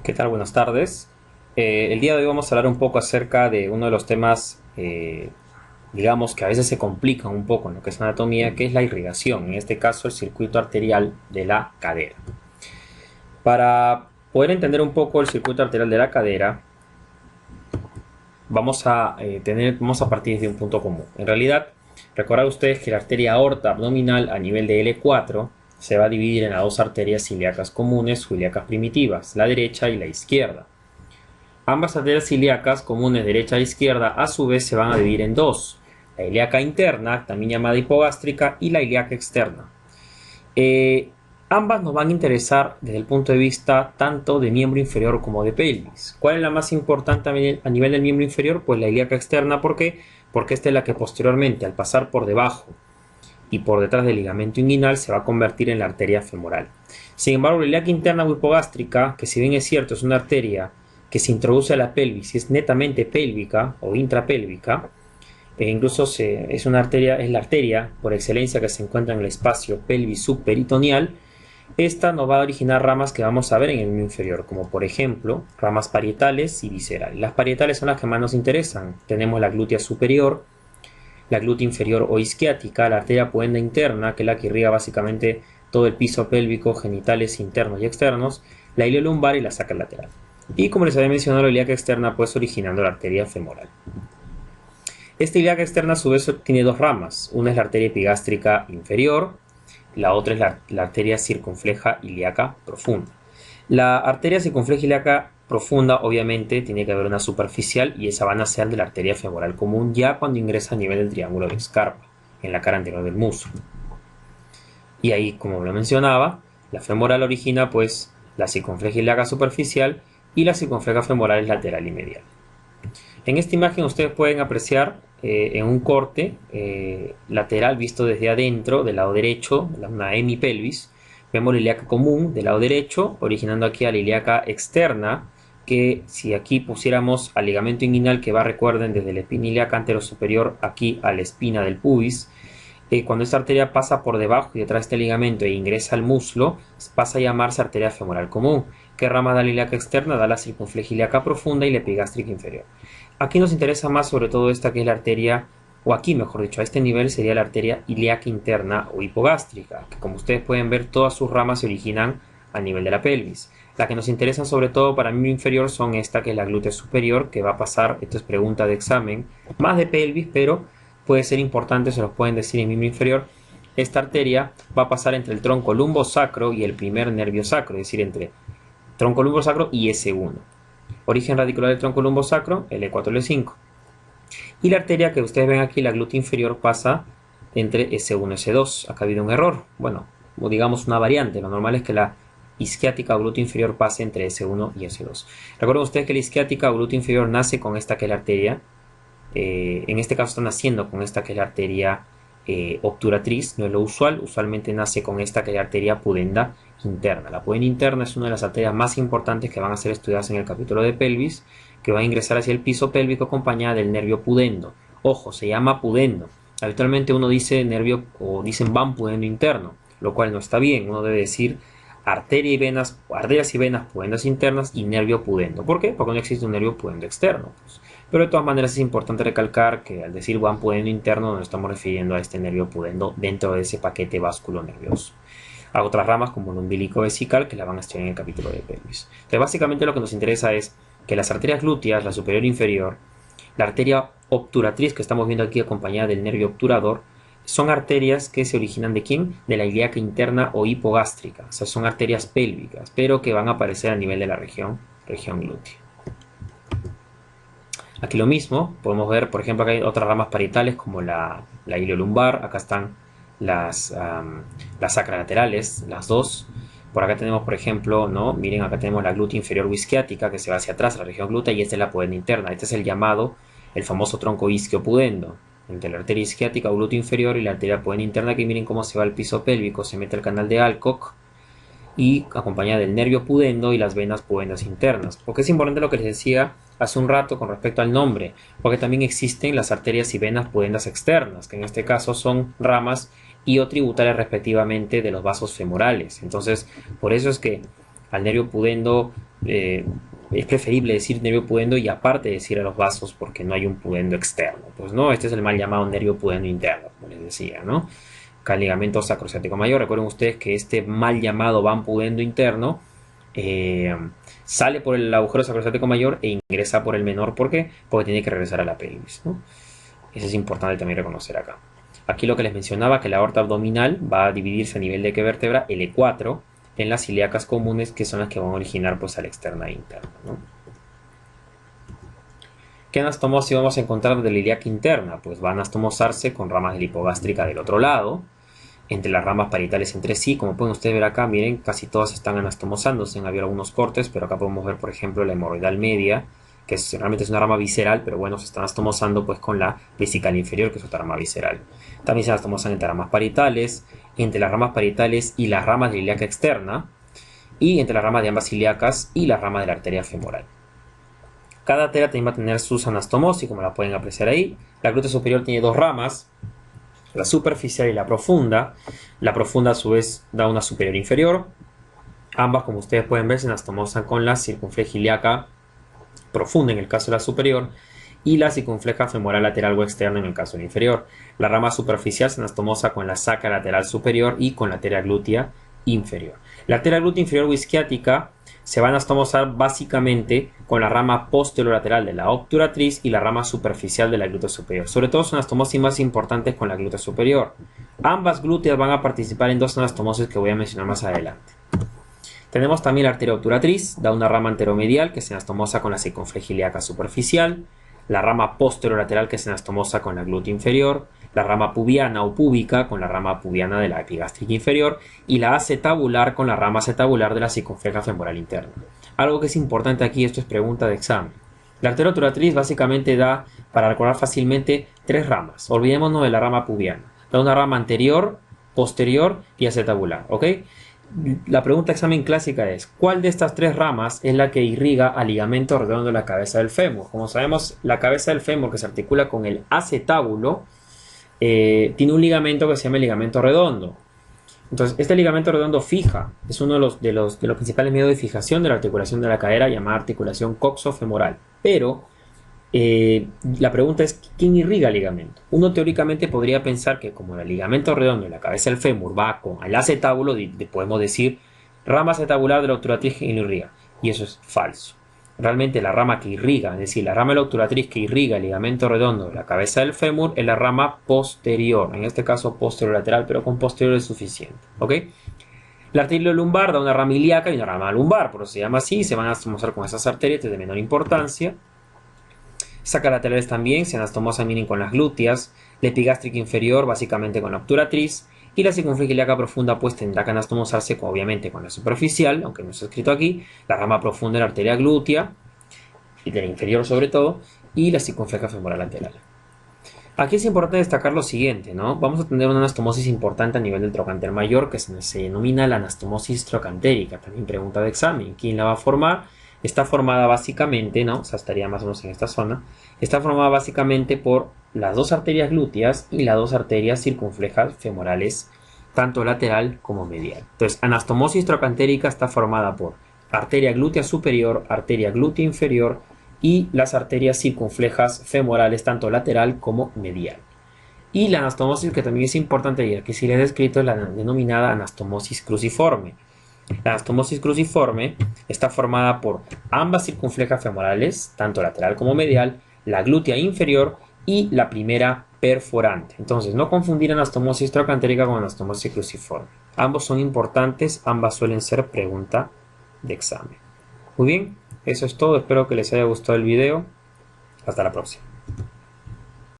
¿Qué tal? Buenas tardes. El día de hoy vamos a hablar un poco acerca de uno de los temas, digamos, que a veces se complican un poco en lo que es anatomía, que es la irrigación, en este caso el circuito arterial de la cadera. Para poder entender un poco el circuito arterial de la cadera, vamos a partir de un punto común. En realidad, recordad ustedes que la arteria aorta abdominal a nivel de L4 se va a dividir en las dos arterias ilíacas comunes o ilíacas primitivas, la derecha y la izquierda. Ambas arterias ilíacas comunes derecha e izquierda a su vez se van a dividir en dos, la ilíaca interna, también llamada hipogástrica, y la ilíaca externa. Ambas nos van a interesar desde el punto de vista tanto de miembro inferior como de pelvis. ¿Cuál es la más importante a nivel del miembro inferior? Pues la ilíaca externa. ¿Por qué? Porque esta es la que posteriormente, al pasar por debajo y por detrás del ligamento inguinal, se va a convertir en la arteria femoral. Sin embargo, la ilíaca interna o hipogástrica, que si bien es cierto es una arteria que se introduce a la pelvis y es netamente pélvica o intrapélvica, incluso es la arteria por excelencia que se encuentra en el espacio pelvis subperitoneal. Esta nos va a originar ramas que vamos a ver en el miembro inferior, como por ejemplo ramas parietales y viscerales. Las parietales son las que más nos interesan. Tenemos la glútea superior, la glútea inferior o isquiática, la arteria pudenda interna, que es la que irriga básicamente todo el piso pélvico, genitales internos y externos, la iliolumbar y la sacra lateral. Y como les había mencionado, la ilíaca externa, pues originando la arteria femoral. Esta ilíaca externa a su vez tiene dos ramas. Una es la arteria epigástrica inferior, la otra es la arteria circunfleja ilíaca profunda. La arteria circunfleja ilíaca profunda obviamente tiene que haber una superficial, y esa van a ser de la arteria femoral común ya cuando ingresa a nivel del triángulo de Scarpa, en la cara anterior del muslo. Y ahí, como lo mencionaba, la femoral origina pues la circunfleja ilíaca superficial y la circunfleja femoral es lateral y medial. En esta imagen ustedes pueden apreciar en un corte lateral visto desde adentro del lado derecho, una hemipelvis. Vemos la ilíaca común del lado derecho, originando aquí a la ilíaca externa, que si aquí pusiéramos al ligamento inguinal que va, recuerden, desde la espina ilíaca anterosuperior aquí a la espina del pubis, cuando esta arteria pasa por debajo y detrás de este ligamento e ingresa al muslo, pasa a llamarse arteria femoral común. ¿Qué rama da la ilíaca externa? Da la circunfleja ilíaca profunda y la epigástrica inferior. Aquí nos interesa más sobre todo esta, que es la arteria, o aquí mejor dicho, a este nivel sería la arteria ilíaca interna o hipogástrica, que como ustedes pueden ver todas sus ramas se originan a nivel de la pelvis. Las que nos interesan sobre todo para el miembro inferior son esta, que es la glútea superior, que va a pasar, esto es pregunta de examen, más de pelvis, pero puede ser importante, se los pueden decir en miembro inferior. Esta arteria va a pasar entre el tronco lumbosacro y el primer nervio sacro, es decir, entre tronco lumbosacro y S1. Origen radicular del tronco lumbosacro, L4, L5. Y la arteria que ustedes ven aquí, la glútea inferior, pasa entre S1 y S2. Acá ha habido un error. Bueno, o digamos una variante. Lo normal es que la isquiática o glútea inferior pase entre S1 y S2. Recuerden ustedes que la isquiática o glútea inferior nace con esta, que es la arteria. En este caso está naciendo con esta, que es la arteria obturatriz. No es lo usual. Usualmente nace con esta, que es la arteria pudenda interna. La pudenda interna es una de las arterias más importantes que van a ser estudiadas en el capítulo de pelvis, que va a ingresar hacia el piso pélvico acompañada del nervio pudendo. Ojo, se llama pudendo. Habitualmente uno dice nervio, o dicen van pudendo interno, lo cual no está bien. Uno debe decir arterias y venas pudendas internas y nervio pudendo. ¿Por qué? Porque no existe un nervio pudendo externo. Pero de todas maneras es importante recalcar que al decir van pudendo interno nos estamos refiriendo a este nervio pudendo dentro de ese paquete vásculo nervioso. A otras ramas como el umbilico vesical, que la van a estudiar en el capítulo de pelvis. Entonces básicamente lo que nos interesa es que las arterias glúteas, la superior e inferior, la arteria obturatriz que estamos viendo aquí acompañada del nervio obturador, son arterias que se originan ¿de quién? De la ilíaca interna o hipogástrica. O sea, son arterias pélvicas, pero que van a aparecer a nivel de la región glútea. Aquí lo mismo, podemos ver, por ejemplo, acá hay otras ramas parietales como la iliolumbar. Acá están las sacralaterales, las dos. Por acá tenemos, por ejemplo, ¿no? Miren, acá tenemos la glútea inferior o isquiática, que se va hacia atrás, la región glútea, y esta es la pudenda interna. Este es el famoso tronco isquio pudendo, entre la arteria isquiática o glúteo inferior y la arteria pudenda interna, que miren cómo se va al piso pélvico, se mete al canal de Alcock, y acompañada del nervio pudendo y las venas pudendas internas. Porque es importante lo que les decía hace un rato con respecto al nombre, porque también existen las arterias y venas pudendas externas, que en este caso son ramas y o tributarias respectivamente de los vasos femorales. Entonces, por eso es que al nervio pudendo es preferible decir nervio pudendo y aparte decir a los vasos porque no hay un pudendo externo. Pues no, este es el mal llamado nervio pudendo interno, como les decía, ¿no? Acá el ligamento sacroesciático mayor. Recuerden ustedes que este mal llamado van pudendo interno sale por el agujero sacroesciático mayor e ingresa por el menor. ¿Por qué? Porque tiene que regresar a la pelvis, ¿no? Eso es importante también reconocer acá. Aquí lo que les mencionaba, que la aorta abdominal va a dividirse a nivel de qué vértebra, L4, en las ilíacas comunes, que son las que van a originar pues a la externa e interna, ¿no? ¿Qué anastomosis vamos a encontrar de la ilíaca interna? Pues va a anastomosarse con ramas de la hipogástrica del otro lado, entre las ramas parietales entre sí. Como pueden ustedes ver acá, miren, casi todas están anastomosándose. Han habido algunos cortes, pero acá podemos ver, por ejemplo, la hemorroidal media, que realmente es una rama visceral, pero bueno, se está anastomosando pues con la vesical inferior, que es otra rama visceral. También se anastomosan entre ramas parietales, entre las ramas parietales y las ramas de la ilíaca externa, y entre las ramas de ambas ilíacas y las ramas de la arteria femoral. Cada arteria también va a tener sus anastomosis, como la pueden apreciar ahí. La glútea superior tiene dos ramas, la superficial y la profunda. La profunda a su vez da una superior inferior. Ambas, como ustedes pueden ver, se anastomosan con la circunfleja ilíaca profunda en el caso de la superior y la circunfleja femoral lateral o externa en el caso de la inferior. La rama superficial se anastomosa con la saca lateral superior y con la arteria glútea inferior. La arteria glútea inferior o isquiática se va a anastomosar básicamente con la rama posterolateral de la obturatriz y la rama superficial de la glútea superior. Sobre todo son anastomosis más importantes con la glútea superior. Ambas glúteas van a participar en dos anastomosis que voy a mencionar más adelante. Tenemos también la arteria obturatriz, da una rama anteromedial que se anastomosa con la circunfleja ilíaca superficial, la rama posterolateral que se anastomosa con la glútea inferior, la rama pubiana o púbica con la rama pubiana de la epigástrica inferior y la acetabular con la rama acetabular de la circunfleja femoral interna. Algo que es importante aquí, esto es pregunta de examen. La arteria obturatriz básicamente da, para recordar fácilmente, tres ramas. Olvidémonos de la rama pubiana. Da una rama anterior, posterior y acetabular, ¿ok? La pregunta de examen clásica es, ¿cuál de estas tres ramas es la que irriga al ligamento redondo de la cabeza del fémur? Como sabemos, la cabeza del fémur, que se articula con el acetábulo, tiene un ligamento que se llama el ligamento redondo. Entonces, este ligamento redondo fija, es uno de los principales medios de fijación de la articulación de la cadera, llamada articulación coxofemoral. Pero la pregunta es, ¿quién irriga el ligamento? Uno teóricamente podría pensar que como el ligamento redondo de la cabeza del fémur va con el acetábulo, podemos decir rama acetabular de la obturatriz que lo irriga. Y eso es falso. Realmente la rama que irriga, es decir, la rama de la obturatriz que irriga el ligamento redondo de la cabeza del fémur es la rama posterior, en este caso posterolateral, pero con posterior es suficiente, ¿ok? La arteria lumbar da una rama ilíaca y una rama lumbar, por eso se llama así, se van a anastomosar con esas arterias de menor importancia. Sacrolaterales también se anastomosan, miren, con las glúteas, la epigástrica inferior básicamente con la obturatriz y la circunfleja ilíaca profunda pues tendrá que anastomosarse obviamente con la superficial, aunque no está escrito aquí, la rama profunda de la arteria glútea y de la inferior sobre todo, y la circunfleja femoral lateral. Aquí es importante destacar lo siguiente, ¿no? Vamos a tener una anastomosis importante a nivel del trocánter mayor que se denomina la anastomosis trocantérica. También pregunta de examen, ¿quién la va a formar? Está formada básicamente, ¿no? O sea, estaría más o menos en esta zona. Está formada básicamente por las dos arterias glúteas y las dos arterias circunflejas femorales, tanto lateral como medial. Entonces, anastomosis trocantérica está formada por arteria glútea superior, arteria glútea inferior y las arterias circunflejas femorales, tanto lateral como medial. Y la anastomosis, que también es importante y aquí sí les he descrito, es la denominada anastomosis cruciforme. La anastomosis cruciforme está formada por ambas circunflejas femorales, tanto lateral como medial, la glútea inferior y la primera perforante. Entonces, no confundir anastomosis trocantérica con anastomosis cruciforme. Ambos son importantes, ambas suelen ser pregunta de examen. Muy bien, eso es todo. Espero que les haya gustado el video. Hasta la próxima.